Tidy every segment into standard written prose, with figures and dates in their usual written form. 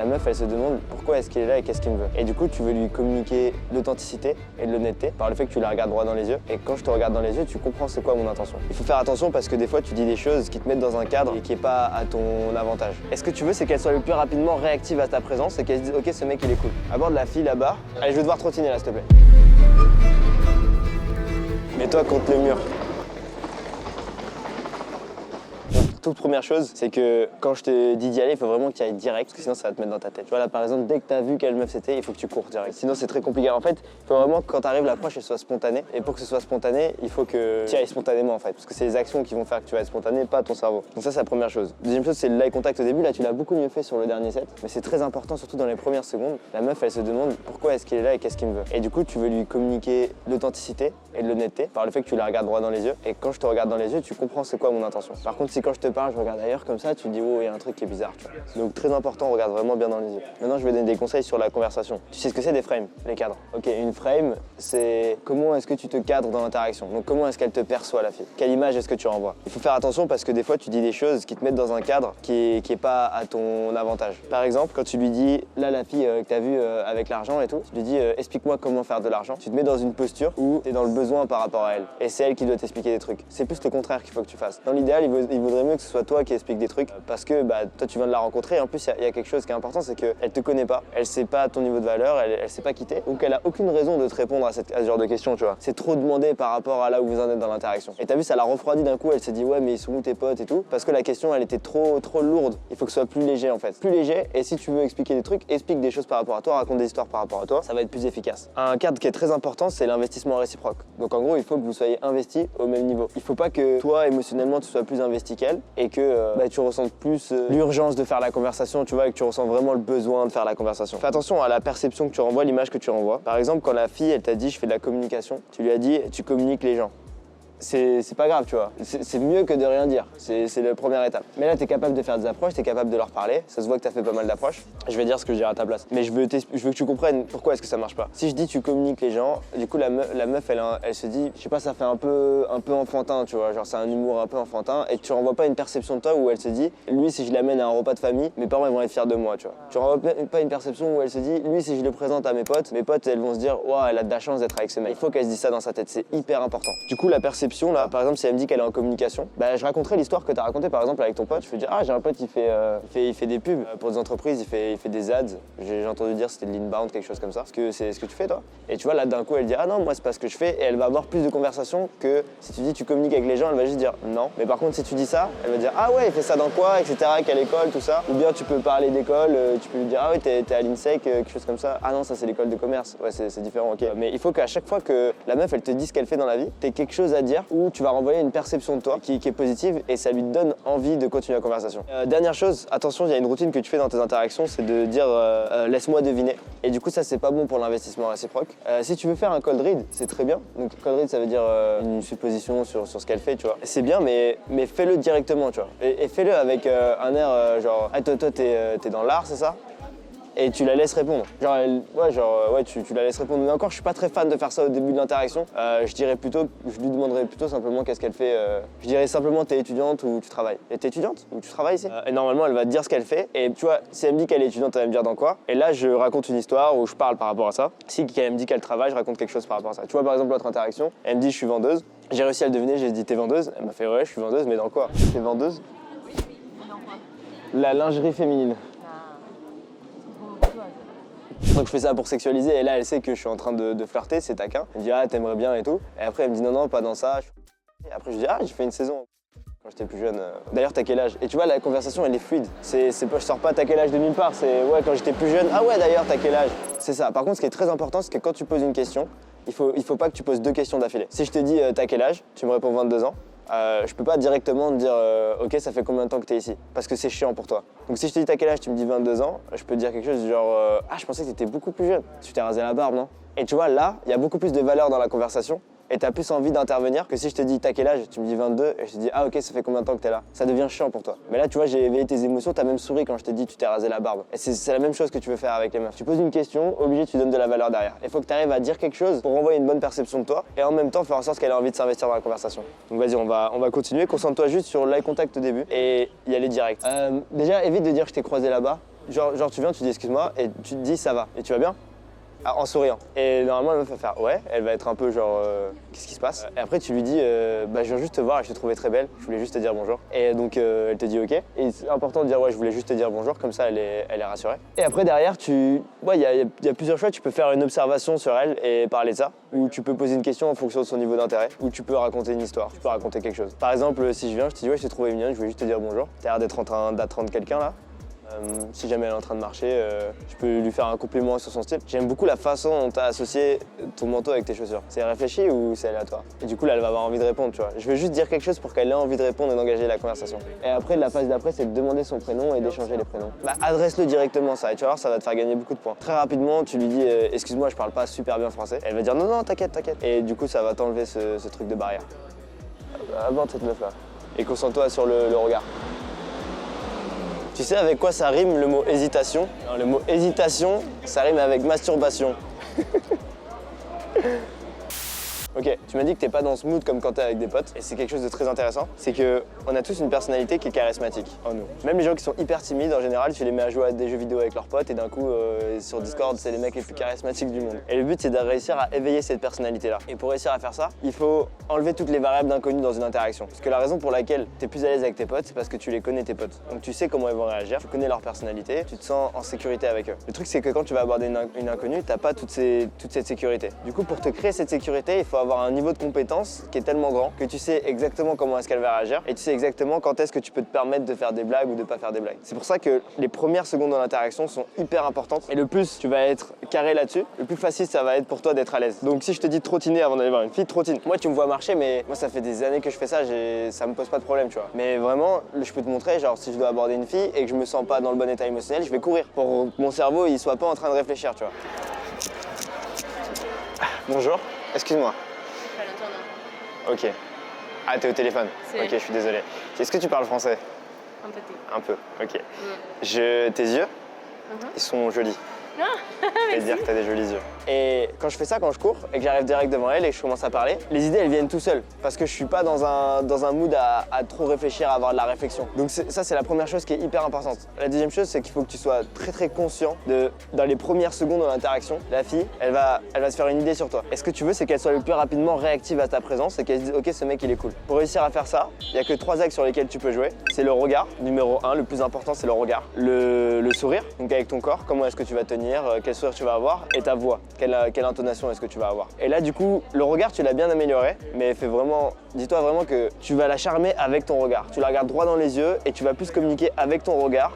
La meuf, elle se demande pourquoi est-ce qu'il est là et qu'est-ce qu'il me veut. Et du coup, tu veux lui communiquer l'authenticité et de l'honnêteté par le fait que tu la regardes droit dans les yeux. Et quand je te regarde dans les yeux, tu comprends c'est quoi mon intention. Il faut faire attention parce que des fois, tu dis des choses qui te mettent dans un cadre et qui n'est pas à ton avantage. Et ce que tu veux, c'est qu'elle soit le plus rapidement réactive à ta présence et qu'elle se dise ok, ce mec il est cool. Aborde la fille là-bas. Allez, je vais devoir trottiner là, s'il te plaît. Mets-toi contre le mur. Toute première chose, c'est que quand je te dis d'y aller, il faut vraiment que tu y ailles direct, parce que sinon ça va te mettre dans ta tête. Tu vois là par exemple, dès que tu as vu quelle meuf c'était, il faut que tu cours direct. Sinon c'est très compliqué. En fait, il faut vraiment que quand tu arrives, l'approche elle soit spontanée. Et pour que ce soit spontané, il faut que tu y ailles spontanément en fait. Parce que c'est les actions qui vont faire que tu vas être spontané, pas ton cerveau. Donc ça c'est la première chose. Deuxième chose, c'est le eye contact au début. Là tu l'as beaucoup mieux fait sur le dernier set. Mais c'est très important, surtout dans les premières secondes. La meuf elle se demande pourquoi est-ce qu'il est là et qu'est-ce qu'il me veut. Et du coup tu veux lui communiquer l'authenticité et de l'honnêteté par le fait que tu la regardes droit dans les yeux. Et quand je te regarde dans les yeux, tu comprends c'est quoi mon intention. Par contre si quand je te parle, je regarde ailleurs comme ça, tu te dis oh il y a un truc qui est bizarre, tu vois. Donc très important, regarde vraiment bien dans les yeux. Maintenant je vais donner des conseils sur la conversation. Tu sais ce que c'est des frames, les cadres. Ok, une frame, c'est comment est-ce que tu te cadres dans l'interaction. Donc comment est-ce qu'elle te perçoit la fille. Quelle image est-ce que tu renvoies. Il faut faire attention parce que des fois tu dis des choses qui te mettent dans un cadre qui est pas à ton avantage. Par exemple, quand tu lui dis là la fille que tu as vue avec l'argent et tout, tu lui dis explique-moi comment faire de l'argent. Tu te mets dans une posture où tu es dans le besoin par rapport à elle. Et c'est elle qui doit t'expliquer des trucs. C'est plus le contraire qu'il faut que tu fasses. Dans l'idéal, il vaudrait mieux que ce soit toi qui explique des trucs parce que toi tu viens de la rencontrer et en plus il y a quelque chose qui est important, c'est qu'elle te connaît pas, elle sait pas ton niveau de valeur, elle sait pas quitter, donc elle a aucune raison de te répondre à ce genre de questions, tu vois. C'est trop demandé par rapport à là où vous en êtes dans l'interaction. Et t'as vu, ça l'a refroidi d'un coup, elle s'est dit ouais mais ils sont où tes potes et tout, parce que la question elle était trop lourde. Il faut que ce soit plus léger en fait. Plus léger, et si tu veux expliquer des trucs, explique des choses par rapport à toi, raconte des histoires par rapport à toi, ça va être plus efficace. Un cadre qui est très important, c'est l'investissement réciproque. Donc en gros, il faut que vous soyez investis au même niveau. Il faut pas que toi émotionnellement tu sois plus investi qu'elle et que tu ressentes plus l'urgence de faire la conversation, tu vois, et que tu ressens vraiment le besoin de faire la conversation. Fais attention à la perception que tu renvoies, l'image que tu renvoies. Par exemple, quand la fille, elle t'a dit je fais de la communication, tu lui as dit tu communiques les gens. C'est pas grave, tu vois. C'est mieux que de rien dire. C'est la première étape. Mais là, tu es capable de faire des approches, tu es capable de leur parler. Ça se voit que tu as fait pas mal d'approches. Je vais dire ce que je dirais à ta place. Mais je veux que tu comprennes pourquoi est-ce que ça marche pas. Si je dis tu communiques les gens, du coup, la meuf, elle se dit, je sais pas, ça fait un peu enfantin, tu vois. Genre, c'est un humour un peu enfantin. Et tu renvoies pas une perception de toi où elle se dit, lui, si je l'amène à un repas de famille, mes parents, ils vont être fiers de moi, tu vois. Tu renvoies pas une perception où elle se dit, lui, si je le présente à mes potes, elles vont se dire, waouh, elle a de la chance d'être avec ce mec. Il faut qu'elle se dise ça dans sa tête. C'est hyper important. Du coup, la perception, là, par exemple, si elle me dit qu'elle est en communication, je raconterai l'histoire que tu as racontée par exemple avec ton pote. Je vais dire ah j'ai un pote il fait des pubs pour des entreprises, il fait des ads. J'ai entendu dire c'était de l'inbound, quelque chose comme ça. Est-ce que c'est ce que tu fais toi? Et tu vois là d'un coup elle dit ah non moi c'est pas ce que je fais et elle va avoir plus de conversation que si tu dis tu communiques avec les gens, elle va juste dire non. Mais par contre si tu dis ça, elle va dire ah ouais il fait ça dans quoi, etc. Quelle école, tout ça. Ou bien tu peux parler d'école, tu peux lui dire ah ouais t'es à l'INSEC, quelque chose comme ça. Ah non ça c'est l'école de commerce. Ouais c'est différent, ok. Mais il faut qu'à chaque fois que la meuf elle te dise ce qu'elle fait dans la vie, t'aies quelque chose à dire ou tu vas renvoyer une perception de toi qui est positive et ça lui donne envie de continuer la conversation. Dernière chose, attention, il y a une routine que tu fais dans tes interactions, c'est de dire laisse-moi deviner. Et du coup, ça, c'est pas bon pour l'investissement réciproque. Si tu veux faire un cold read, c'est très bien. Donc, cold read, ça veut dire une supposition sur ce qu'elle fait, tu vois. C'est bien, mais fais-le directement, tu vois. Et fais-le avec un air genre ah, toi, t'es dans l'art, c'est ça? Et tu la laisses répondre. Tu la laisses répondre. Mais encore, je suis pas très fan de faire ça au début de l'interaction. Je lui demanderais plutôt simplement qu'est-ce qu'elle fait. Je dirais simplement t'es étudiante ou tu travailles. Et t'es étudiante ou tu travailles ici? Et normalement, elle va te dire ce qu'elle fait. Et tu vois, si elle me dit qu'elle est étudiante, elle va me dire dans quoi. Et là, je raconte une histoire où je parle par rapport à ça. Si elle me dit qu'elle travaille, je raconte quelque chose par rapport à ça. Tu vois, par exemple, l'autre interaction, elle me dit je suis vendeuse. J'ai réussi à le deviner, j'ai dit t'es vendeuse. Elle m'a fait ouais, je suis vendeuse, mais dans quoi? T'es vendeuse? Oui, mais dans quoi? La lingerie féminine. Donc je fais ça pour sexualiser et là elle sait que je suis en train de flirter, c'est taquin. Elle me dit ah t'aimerais bien et tout. Et après elle me dit non pas dans ça. Et après je dis ah j'ai fait une saison quand j'étais plus jeune. D'ailleurs t'as quel âge? Et tu vois la conversation elle est fluide. Je sors pas t'as quel âge de nulle part, c'est ouais quand j'étais plus jeune. Ah ouais d'ailleurs t'as quel âge? C'est ça. Par contre ce qui est très important c'est que quand tu poses une question, il faut pas que tu poses deux questions d'affilée. Si je te dis t'as quel âge, tu me réponds 22 ans. Je peux pas directement te dire ok ça fait combien de temps que t'es ici parce que c'est chiant pour toi. Donc si je te dis t'as quel âge, tu me dis 22 ans, je peux te dire quelque chose du genre ah je pensais que t'étais beaucoup plus jeune, tu t'es rasé la barbe non? Et tu vois là, il y a beaucoup plus de valeur dans la conversation et t'as plus envie d'intervenir que si je te dis t'as quel âge, tu me dis 22 et je te dis ah ok ça fait combien de temps que t'es là. Ça devient chiant pour toi. Mais là tu vois j'ai éveillé tes émotions, t'as même souri quand je t'ai dit tu t'es rasé la barbe. Et c'est la même chose que tu veux faire avec les meufs. Tu poses une question, obligé tu donnes de la valeur derrière. Il faut que tu arrives à dire quelque chose pour renvoyer une bonne perception de toi et en même temps faire en sorte qu'elle ait envie de s'investir dans la conversation. Donc vas-y on va continuer, concentre-toi juste sur l'eye contact au début et y aller direct. Déjà évite de dire je t'ai croisé là-bas. Genre tu viens, tu dis excuse-moi et tu te dis ça va et tu vas bien? Ah, en souriant. Et normalement, la meuf va faire ouais, elle va être un peu genre qu'est-ce qui se passe? Et après, tu lui dis bah, je viens juste te voir et je te trouvais très belle, je voulais juste te dire bonjour. Et donc, elle te dit ok. Et c'est important de dire ouais, je voulais juste te dire bonjour, comme ça, elle est rassurée. Et après, derrière, il y a plusieurs choix. Tu peux faire une observation sur elle et parler de ça, ou tu peux poser une question en fonction de son niveau d'intérêt, ou tu peux raconter une histoire, tu peux raconter quelque chose. Par exemple, si je viens, je te dis ouais, je t'ai trouvé mignonne, je voulais juste te dire bonjour. T'as l'air d'être en train d'attendre quelqu'un là. Si jamais elle est en train de marcher, je peux lui faire un compliment sur son style. J'aime beaucoup la façon dont tu as associé ton manteau avec tes chaussures. C'est réfléchi ou c'est aléatoire? Et du coup, là, elle va avoir envie de répondre, tu vois. Je veux juste dire quelque chose pour qu'elle ait envie de répondre et d'engager la conversation. Et après, la phase d'après, c'est de demander son prénom et d'échanger les prénoms. Bah, adresse-le directement ça et tu vas voir, ça va te faire gagner beaucoup de points. Très rapidement, tu lui dis excuse-moi, je parle pas super bien français. Elle va dire non, non, t'inquiète, t'inquiète. Et du coup, ça va t'enlever ce truc de barrière. Aborde cette meuf-là. Et concentre-toi sur le regard. Tu sais avec quoi ça rime le mot hésitation? Alors, le mot hésitation, ça rime avec masturbation. Ok, tu m'as dit que t'es pas dans ce mood comme quand t'es avec des potes, et c'est quelque chose de très intéressant, c'est que on a tous une personnalité qui est charismatique en nous. Même les gens qui sont hyper timides, en général, tu les mets à jouer à des jeux vidéo avec leurs potes, et d'un coup, sur Discord, c'est les mecs les plus charismatiques du monde. Et le but, c'est de réussir à éveiller cette personnalité-là. Et pour réussir à faire ça, il faut enlever toutes les variables d'inconnu dans une interaction. Parce que la raison pour laquelle t'es plus à l'aise avec tes potes, c'est parce que tu les connais tes potes. Donc tu sais comment ils vont réagir, tu connais leur personnalité, tu te sens en sécurité avec eux. Le truc, c'est que quand tu vas aborder une inconnue, t'as pas toute cette sécurité. Du coup, pour te créer cette sécurité, il faut avoir un niveau de compétence qui est tellement grand que tu sais exactement comment est-ce qu'elle va réagir et tu sais exactement quand est-ce que tu peux te permettre de faire des blagues ou de pas faire des blagues. C'est pour ça que les premières secondes dans l'interaction sont hyper importantes et le plus tu vas être carré là-dessus, le plus facile ça va être pour toi d'être à l'aise. Donc si je te dis de trottiner avant d'aller voir une fille, trottine. Moi tu me vois marcher mais moi ça fait des années que je fais ça, ça me pose pas de problème tu vois. Mais vraiment je peux te montrer genre si je dois aborder une fille et que je me sens pas dans le bon état émotionnel, je vais courir pour que mon cerveau il soit pas en train de réfléchir tu vois. Bonjour, excuse-moi. Ok. Ah, t'es au téléphone? Ok, je suis désolé. Est-ce que tu parles français? Un petit. Un peu, ok. Ouais. Tes yeux, ils sont jolis. Et dire que t'as des jolis yeux. Et quand je fais ça, quand je cours et que j'arrive direct devant elle et que je commence à parler, les idées elles viennent tout seules parce que je suis pas dans un mood à trop réfléchir, à avoir de la réflexion. Donc ça c'est la première chose qui est hyper importante. La deuxième chose c'est qu'il faut que tu sois très conscient dans les premières secondes de l'interaction, la fille elle va se faire une idée sur toi. Et ce que tu veux c'est qu'elle soit le plus rapidement réactive à ta présence et qu'elle se dise ok ce mec il est cool. Pour réussir à faire ça, il y a que 3 axes sur lesquels tu peux jouer. C'est le regard, numéro 1, le plus important c'est le regard. Le sourire, donc avec ton corps, comment est-ce que tu vas tenir, quel sourire tu vas avoir et ta voix, quelle intonation est-ce que tu vas avoir. Et là du coup, le regard tu l'as bien amélioré, mais dis-toi vraiment que tu vas la charmer avec ton regard. Tu la regardes droit dans les yeux et tu vas plus communiquer avec ton regard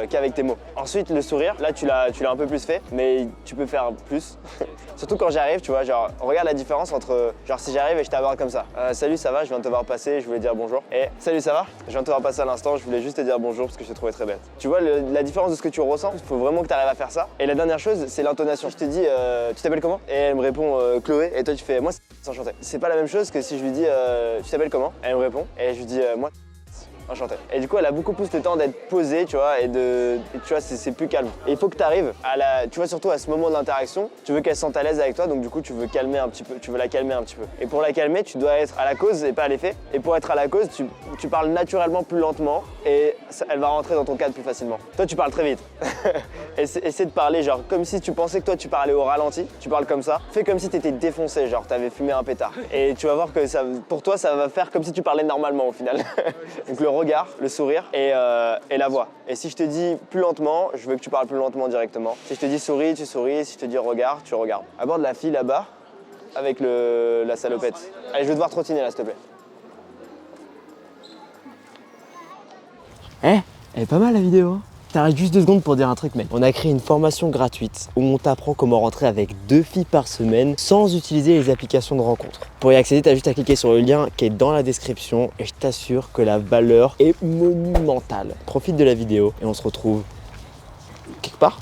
qu'avec tes mots. Ensuite le sourire, là tu l'as un peu plus fait, mais tu peux faire plus. Surtout quand j'arrive, tu vois, genre regarde la différence entre genre si j'arrive et je t'aborde comme ça. Salut ça va, je viens de te voir passer, je voulais dire bonjour. Et salut ça va, je viens de te voir passer à l'instant, je voulais juste te dire bonjour parce que je te trouvais très belle. Tu vois la différence de ce que tu ressens, il faut vraiment que tu arrives à faire ça. Et la dernière chose, c'est l'intonation. Je te dis tu t'appelles comment? Et elle me répond Chloé, et toi tu fais moi c'est enchanté. C'est pas la même chose que si je lui dis tu t'appelles comment? Elle me répond et je lui dis moi enchanté. Et du coup, elle a beaucoup plus le temps d'être posée, tu vois, et tu vois, c'est plus calme. Et il faut que tu arrives tu vois, surtout à ce moment de l'interaction, tu veux qu'elle se sente à l'aise avec toi, donc du coup, tu veux la calmer un petit peu. Et pour la calmer, tu dois être à la cause et pas à l'effet. Et pour être à la cause, tu parles naturellement plus lentement et elle va rentrer dans ton cadre plus facilement. Toi, tu parles très vite. Essaie de parler, genre, comme si tu pensais que toi, tu parlais au ralenti, tu parles comme ça. Fais comme si tu étais défoncé, genre, t'avais fumé un pétard. Et tu vas voir que pour toi, ça va faire comme si tu parlais normalement au final. Donc le regard, le sourire et la voix. Et si je te dis plus lentement, je veux que tu parles plus lentement directement. Si je te dis souris, tu souris. Si je te dis regarde, tu regardes. Aborde la fille là-bas avec la salopette. Allez, je veux te voir trottiner là, s'il te plaît. Elle est pas mal la vidéo, hein. T'arrêtes juste 2 secondes pour dire un truc, mec. On a créé une formation gratuite où on t'apprend comment rentrer avec 2 filles par semaine sans utiliser les applications de rencontre. Pour y accéder, t'as juste à cliquer sur le lien qui est dans la description et je t'assure que la valeur est monumentale. Profite de la vidéo et on se retrouve quelque part.